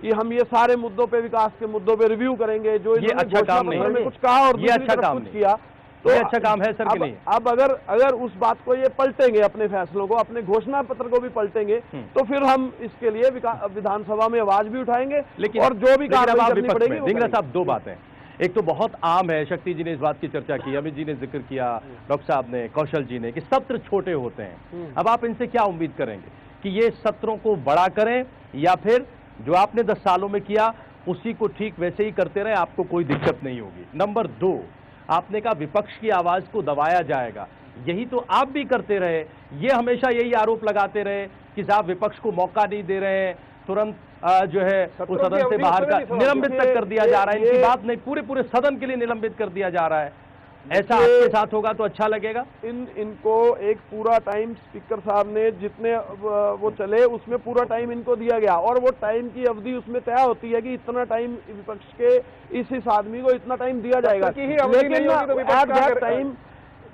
कि हम ये सारे मुद्दों पे, विकास के मुद्दों पे रिव्यू करेंगे, जो ये अच्छा काम नहीं में कुछ कहा और ये अच्छा काम कुछ किया, तो ये अच्छा काम है सर कि नहीं? अब अगर उस बात को ये पलटेंगे, अपने फैसलों को, अपने घोषणा पत्र को भी पलटेंगे, तो फिर हम इसके लिए विधानसभा में आवाज भी उठाएंगे, लेकिन और जो भी कार्रवाई करनी पड़ेगी। धिंगरा साहब, दो बातें, एक तो बहुत आम है, शक्ति जी ने इस बात की चर्चा की, अमित जी ने जिक्र किया, डॉक्टर साहब ने, कौशल जी ने, कि सत्र छोटे होते हैं। अब आप इनसे क्या उम्मीद करेंगे कि ये सत्रों को बड़ा करें, या फिर जो आपने 10 सालों में किया उसी को ठीक वैसे ही करते रहे, आपको कोई दिक्कत नहीं होगी? नंबर 2, आपने कहा विपक्ष की आवाज को दबाया जाएगा, यही तो आप भी करते रहे, ये हमेशा यही आरोप लगाते रहे कि साहब विपक्ष को मौका नहीं दे रहे हैं, तुरंत जो है उस सदन से बाहर का निलंबित तक कर दिया जा रहा है, इनकी बात नहीं, पूरे सदन के लिए निलंबित कर दिया जा रहा है। ऐसा आपके साथ होगा तो अच्छा लगेगा? इनको एक पूरा टाइम स्पीकर साहब ने जितने वो चले उसमें पूरा टाइम इनको दिया गया, और वो टाइम की अवधि उसमें तय होती है कि इतना टाइम विपक्ष के इस आदमी को इतना टाइम दिया जाएगा। लेकिन एट दैट टाइम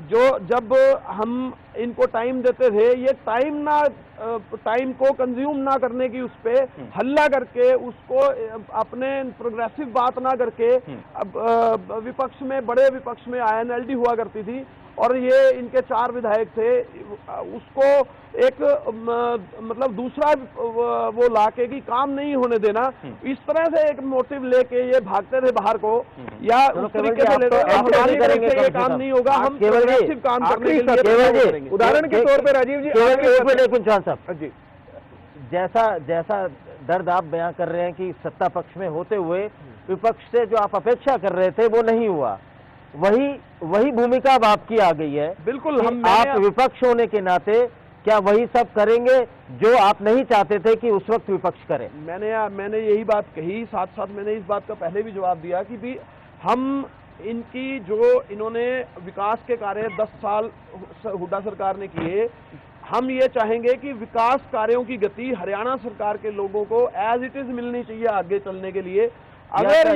जब हम इनको टाइम देते थे, ये टाइम को कंज्यूम ना करने की, उस पे हल्ला करके, उसको अपने प्रोग्रेसिव बात ना करके, विपक्ष में, बड़े विपक्ष में INLD हुआ करती थी, और ये इनके 4 विधायक थे, उसको एक मतलब दूसरा वो लाके कि काम नहीं होने देना, इस तरह से एक मोटिव लेके ये भागते थे बाहर को, या उस तरीके से लेते थे हमारी तरफ से ये काम नहीं होगा, हम प्रोग्रेसिव काम करने के लिए करेंगे। उदाहरण के तौर पे राजीव जी, जी, जैसा दर्द आप बयां कर रहे हैं कि सत्ता पक्ष में होते हुए विपक्ष से जो आप अपेक्षा कर रहे थे वो नहीं हुआ, वही भूमिका अब आपकी आ गई है। बिल्कुल, आप विपक्ष होने के नाते क्या वही सब करेंगे जो आप नहीं चाहते थे कि उस वक्त विपक्ष करे? मैंने यही बात कही, साथ साथ मैंने इस बात का पहले भी जवाब दिया कि भी हम इनकी जो इन्होंने विकास के कार्य 10 साल हुड्डा सरकार ने किए, हम ये चाहेंगे कि विकास कार्यों की गति हरियाणा सरकार के लोगों को एज इट इज मिलनी चाहिए आगे चलने के लिए। अगर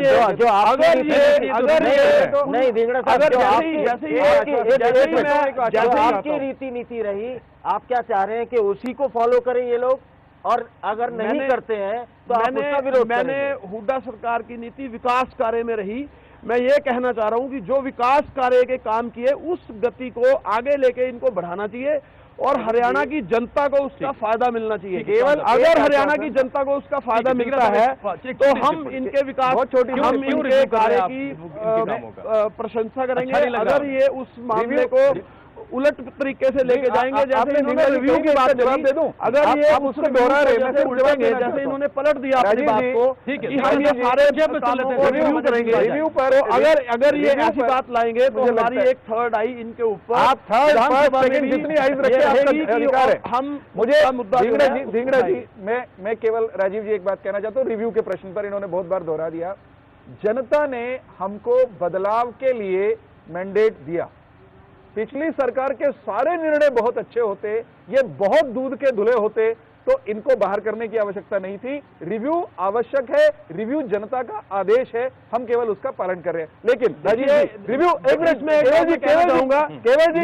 आपकी रीति नीति रही, आप क्या चाह रहे हैं कि उसी को फॉलो करें ये लोग, और अगर नहीं करते हैं तो आप उसका विरोध करेंगे? मैंने हुड्डा सरकार की नीति विकास कार्य में रही। मैं ये कहना चाह रहा हूं कि जो विकास कार्य के काम किए उस गति को आगे लेके इनको बढ़ाना चाहिए, और हरियाणा की जनता को उसका फायदा मिलना चाहिए। केवल अगर हरियाणा की जनता को उसका फायदा मिलता है तो हम इनके विकास, हम इनके कार्य की प्रशंसा करेंगे। अगर ये उस मामले को उलट तरीके से लेके जाएंगे, जैसे इन्होंने रिव्यू की बात जवाब दे दूं, अगर ये उसको दोहरा रहे हैं, उल्टेंगे, जैसे इन्होंने पलट दिया अपनी बात को कि हम ये सारे रिव्यू करेंगे, रिव्यू पर अगर ये ऐसी बात लाएंगे तो हमारी एक थर्ड आई इनके ऊपर, आप थर्ड जितनी आईज रखे हम, मुझे मुद्दा धिंगरा जी, मैं केवल राजीव जी एक बात कहना चाहता हूँ, रिव्यू के प्रश्न पर इन्होंने बहुत बार दोहरा दिया, जनता ने हमको बदलाव के लिए मैंडेट दिया, पिछली सरकार के सारे निर्णय बहुत अच्छे होते, ये बहुत दूध के धुले होते तो इनको बाहर करने की आवश्यकता नहीं थी। रिव्यू आवश्यक है, रिव्यू जनता का आदेश है, हम केवल उसका पालन कर रहे हैं। लेकिन रिव्यू एक मिनट में कहना चाहूंगा, केवल जी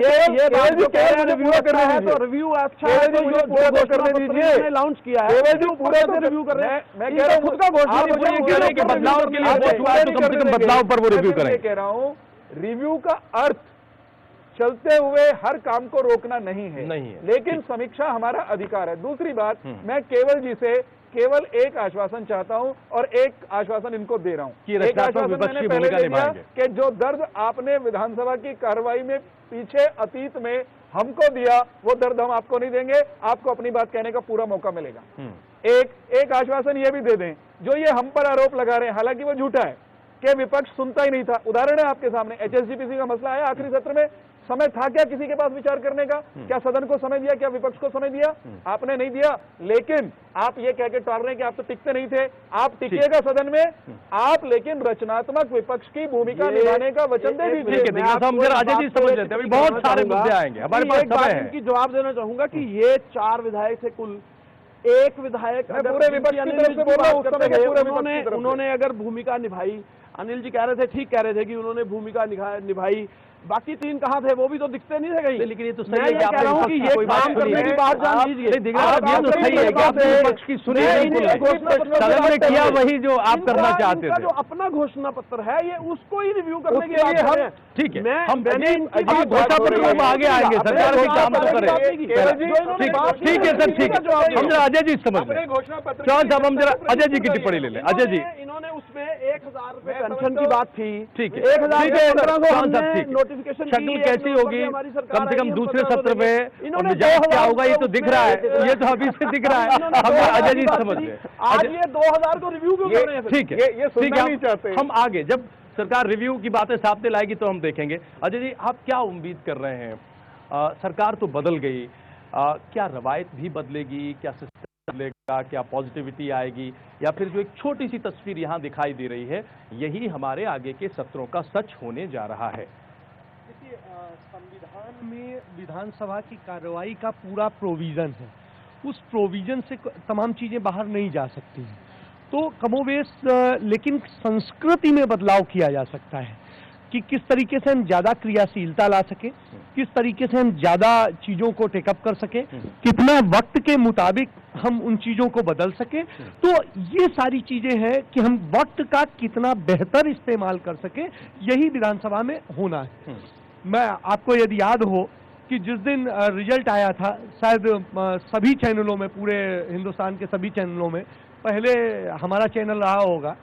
रिव्यू करने हैं तो रिव्यू अच्छा है तो पूरा करने दीजिए, लॉन्च किया है केवल जी पूरा रिव्यू कर रहे हैं। मैं कह रहा हूं खुद का घोषणा बदलाव के लिए बदलाव पर वो रिव्यू करें। कह रहा हूं रिव्यू का अर्थ चलते हुए हर काम को रोकना नहीं है, लेकिन समीक्षा हमारा अधिकार है। दूसरी बात, मैं केवल जी से केवल एक आश्वासन चाहता हूं, और एक आश्वासन इनको दे रहा हूं। एक आश्वासन मैंने पहले दिया कि जो दर्द आपने विधानसभा की कार्रवाई में पीछे अतीत में हमको दिया, वो दर्द हम आपको नहीं देंगे, आपको अपनी बात कहने का पूरा मौका मिलेगा। एक आश्वासन ये भी दे दें, जो ये हम पर आरोप लगा रहे हैं, हालांकि वो झूठा है कि विपक्ष सुनता ही नहीं था। उदाहरण है आपके सामने, HSGPC का मसला आया आखिरी सत्र में, समय था क्या किसी के पास विचार करने का? क्या सदन को समय दिया? क्या विपक्ष को समय दिया? आपने नहीं दिया। लेकिन आप ये कह के टाल रहे हैं कि आप तो टिकते नहीं थे, आप टिकिएगा सदन में, आप लेकिन रचनात्मक विपक्ष की भूमिका निभाने का वचन दे दीजिए। बहुत सारे मुद्दे आएंगे हमारे पास, समय है। की जवाब देना चाहूंगा कि ये 4 विधायक थे कुल, एक विधायक पूरे विपक्ष की तरफ से बोल रहा हूं, उस समय उन्होंने अगर भूमिका निभाई, अनिल जी कह रहे थे, ठीक कह रहे थे कि उन्होंने भूमिका निभाई, बाकी 3 कहाँ थे? वो भी तो दिखते नहीं थे कहीं। लेकिन ये तो मैं सही है कि ये कह रहा हूँ कि ये काम करने की बात जान लीजिए। ये तो सही है कि आपने विपक्ष की सुनी, सदन में किया वही जो आप करना चाहते थे। जो अपना घोषणा पत्र है ये उसको ही रिव्यू करने के लिए हम ठीक है, हम घोषणा पत्र में आगे आएंगे, सरकार वही काम तो करेगी। ठीक है सर, ठीक है। हम जरा अजय जी समझ लें, चौहान साहब हम जरा अजय जी की टिप्पणी ले लें। अजय जी, इन्होंने उसमें 1000 रुपए पेंशन की बात थी, ठीक है, 1000 नोटिफिकेशन शक्ल कैसी होगी, कम से कम दूसरे सत्र में और मिजाज क्या होगा ये तो दिख रहा है, ये तो अभी से दिख रहा है। हम अजय जी समझ लें, आज ये 2000 को रिव्यू क्यों कर रहे हैं? ठीक है, ठीक है, हम आगे जब सरकार रिव्यू की बातें सामने लाएगी तो हम देखेंगे। अजय जी, आप क्या उम्मीद कर रहे हैं? सरकार तो बदल गई, क्या रवायत भी बदलेगी, क्या सिस्टम बदलेगा, क्या पॉजिटिविटी आएगी, या फिर जो एक छोटी सी तस्वीर यहां दिखाई दे रही है यही हमारे आगे के सत्रों का सच होने जा रहा है? देखिए, संविधान में विधानसभा की कार्रवाई का पूरा प्रोविजन है, उस प्रोविजन से तमाम चीजें बाहर नहीं जा सकती हैं। तो कमोवेश लेकिन संस्कृति में बदलाव किया जा सकता है कि किस तरीके से हम ज्यादा क्रियाशीलता ला सके, किस तरीके से हम ज्यादा चीजों को टेकअप कर सके, कितना वक्त के मुताबिक हम उन चीजों को बदल सके। तो ये सारी चीजें हैं कि हम वक्त का कितना बेहतर इस्तेमाल कर सके, यही विधानसभा में होना है। मैं आपको यदि याद हो कि जिस दिन रिजल्ट आया था, शायद सभी चैनलों में, पूरे हिंदुस्तान के सभी चैनलों में, पहले हमारा चैनल रहा होगा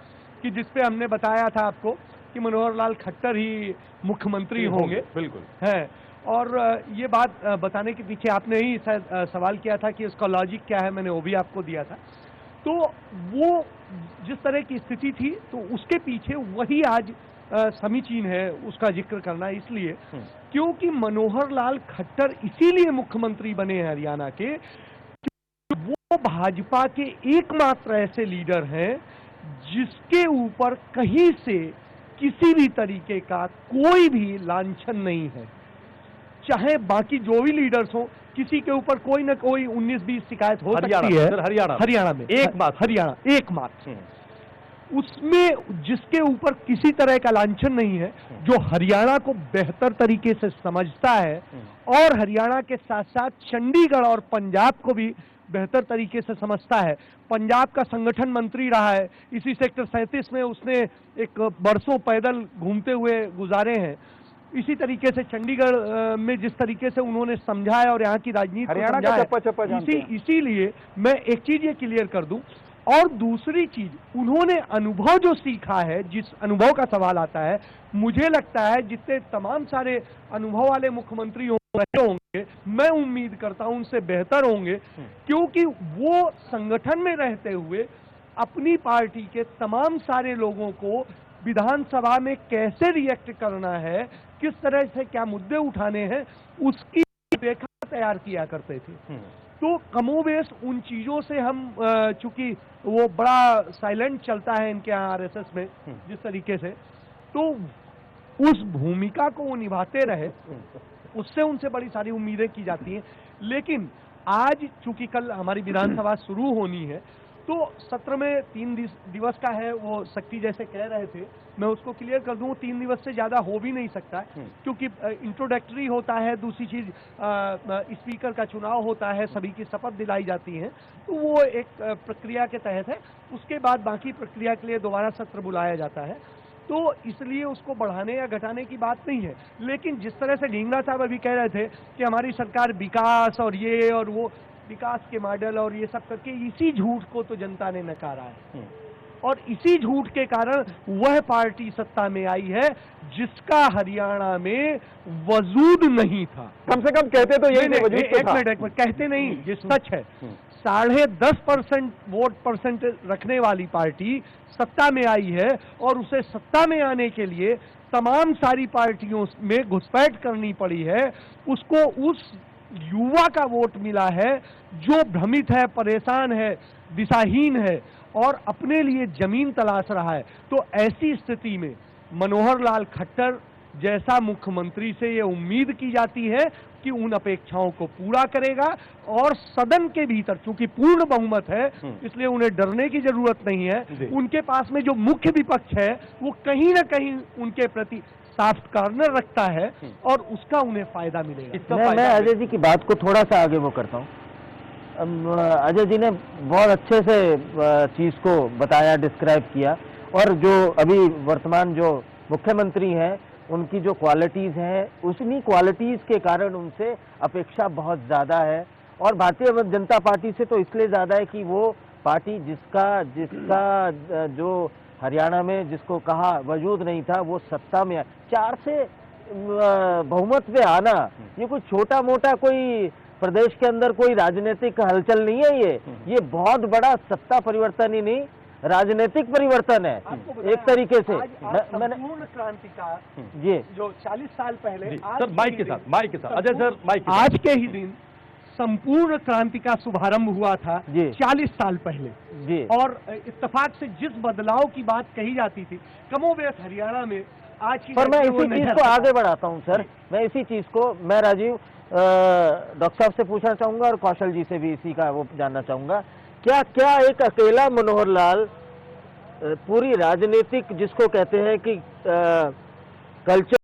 कि जिसपे हमने बताया था आपको कि मनोहर लाल खट्टर ही मुख्यमंत्री होंगे, बिल्कुल है। और ये बात बताने के पीछे आपने ही शायद सवाल किया था कि उसका लॉजिक क्या है, मैंने वो भी आपको दिया था। तो वो जिस तरह की स्थिति थी, तो उसके पीछे वही आज समीचीन है उसका जिक्र करना, इसलिए क्योंकि मनोहर लाल खट्टर इसीलिए मुख्यमंत्री बने हैं हरियाणा के, वो भाजपा के एकमात्र ऐसे लीडर हैं जिसके ऊपर कहीं से किसी भी तरीके का कोई भी लांछन नहीं है। चाहे बाकी जो भी लीडर्स हो, किसी के ऊपर कोई ना कोई 19-20 शिकायत हो सकती है, हरियाणा में एकमात्र उसमें जिसके ऊपर किसी तरह का लांछन नहीं है, जो हरियाणा को बेहतर तरीके से समझता है और हरियाणा के साथ साथ चंडीगढ़ और पंजाब को भी बेहतर तरीके से समझता है। पंजाब का संगठन मंत्री रहा है, इसी सेक्टर 37 में उसने एक बरसों पैदल घूमते हुए गुजारे हैं। इसी तरीके से चंडीगढ़ में जिस तरीके से उन्होंने समझा है और यहाँ की राजनीति हरियाणा का चप्पा जानते हैं। इसीलिए मैं एक चीज ये क्लियर कर दूं, और दूसरी चीज उन्होंने अनुभव जो सीखा है, जिस अनुभव का सवाल आता है, मुझे लगता है जितने तमाम सारे अनुभव वाले मुख्यमंत्री होंगे, मैं उम्मीद करता हूं उनसे बेहतर होंगे, क्योंकि वो संगठन में रहते हुए अपनी पार्टी के तमाम सारे लोगों को विधानसभा में कैसे रिएक्ट करना है, किस तरह से क्या मुद्दे उठाने हैं, उसकी रेखा तैयार किया करते थे। तो कमोबेश उन चीजों से हम, चूंकि वो बड़ा साइलेंट चलता है इनके यहाँ आरएसएस में जिस तरीके से, तो उस भूमिका को वो निभाते रहे, उससे उनसे बड़ी सारी उम्मीदें की जाती हैं। लेकिन आज चूंकि कल हमारी विधानसभा शुरू होनी है, तो सत्र में 3 दिवस का है, वो शक्ति जैसे कह रहे थे, मैं उसको क्लियर कर दूं, 3 दिवस से ज्यादा हो भी नहीं सकता है, क्योंकि इंट्रोडक्टरी होता है, दूसरी चीज स्पीकर का चुनाव होता है, सभी की शपथ दिलाई जाती है, तो वो एक प्रक्रिया के तहत है। उसके बाद बाकी प्रक्रिया के लिए दोबारा सत्र बुलाया जाता है, तो इसलिए उसको बढ़ाने या घटाने की बात नहीं है। लेकिन जिस तरह से ढींगरा साहब अभी कह रहे थे कि हमारी सरकार विकास और ये और वो, विकास के मॉडल और ये सब करके, इसी झूठ को तो जनता ने नकारा है, और इसी झूठ के कारण वह पार्टी सत्ता में आई है जिसका हरियाणा में वजूद नहीं था। कम से कम कहते तो यही नहीं, एक मिनट कहते नहीं, ये सच है। 10.5% वोट परसेंट रखने वाली पार्टी सत्ता में आई है, और उसे सत्ता में आने के लिए तमाम सारी पार्टियों में घुसपैठ करनी पड़ी है। उसको उस युवा का वोट मिला है जो भ्रमित है, परेशान है, दिशाहीन है और अपने लिए जमीन तलाश रहा है। तो ऐसी स्थिति में मनोहर लाल खट्टर जैसा मुख्यमंत्री से ये उम्मीद की जाती है कि उन अपेक्षाओं को पूरा करेगा, और सदन के भीतर चूंकि पूर्ण बहुमत है, इसलिए उन्हें डरने की जरूरत नहीं है। उनके पास में जो मुख्य विपक्ष है वो कहीं ना कहीं उनके प्रति सॉफ्ट कॉर्नर रखता है और उसका उन्हें फायदा मिलेगा। मैं अजय जी की बात को थोड़ा सा आगे वो करता हूँ। अजय जी ने बहुत अच्छे से चीज को बताया, डिस्क्राइब किया, और जो अभी वर्तमान जो मुख्यमंत्री हैं उनकी जो क्वालिटीज हैं उन्हीं क्वालिटीज के कारण उनसे अपेक्षा बहुत ज्यादा है, और भारतीय जनता पार्टी से तो इसलिए ज्यादा है कि वो पार्टी जिसका जो हरियाणा में जिसको कहा वजूद नहीं था वो सत्ता में 4 से बहुमत पे आना, ये कोई छोटा मोटा कोई प्रदेश के अंदर कोई राजनीतिक हलचल नहीं है, ये बहुत बड़ा सत्ता परिवर्तन ही नहीं, राजनीतिक परिवर्तन है एक तरीके से। संपूर्ण क्रांति का ये जो 40 साल पहले, सर माइक के साथ अजय सर माइक, आज के ही दिन संपूर्ण क्रांति का शुभारंभ हुआ था 40 साल पहले जी। और इत्तेफाक से जिस बदलाव की बात कही जाती थी कमोबेश हरियाणा में आज की, पर मैं इसी चीज को आगे बढ़ाता हूं सर, मैं इसी चीज को, मैं राजीव डॉक्टर साहब से पूछना चाहूंगा और कौशल जी से भी इसी का वो जानना चाहूंगा, क्या एक अकेला मनोहर लाल पूरी राजनीतिक जिसको कहते हैं कि कल्चर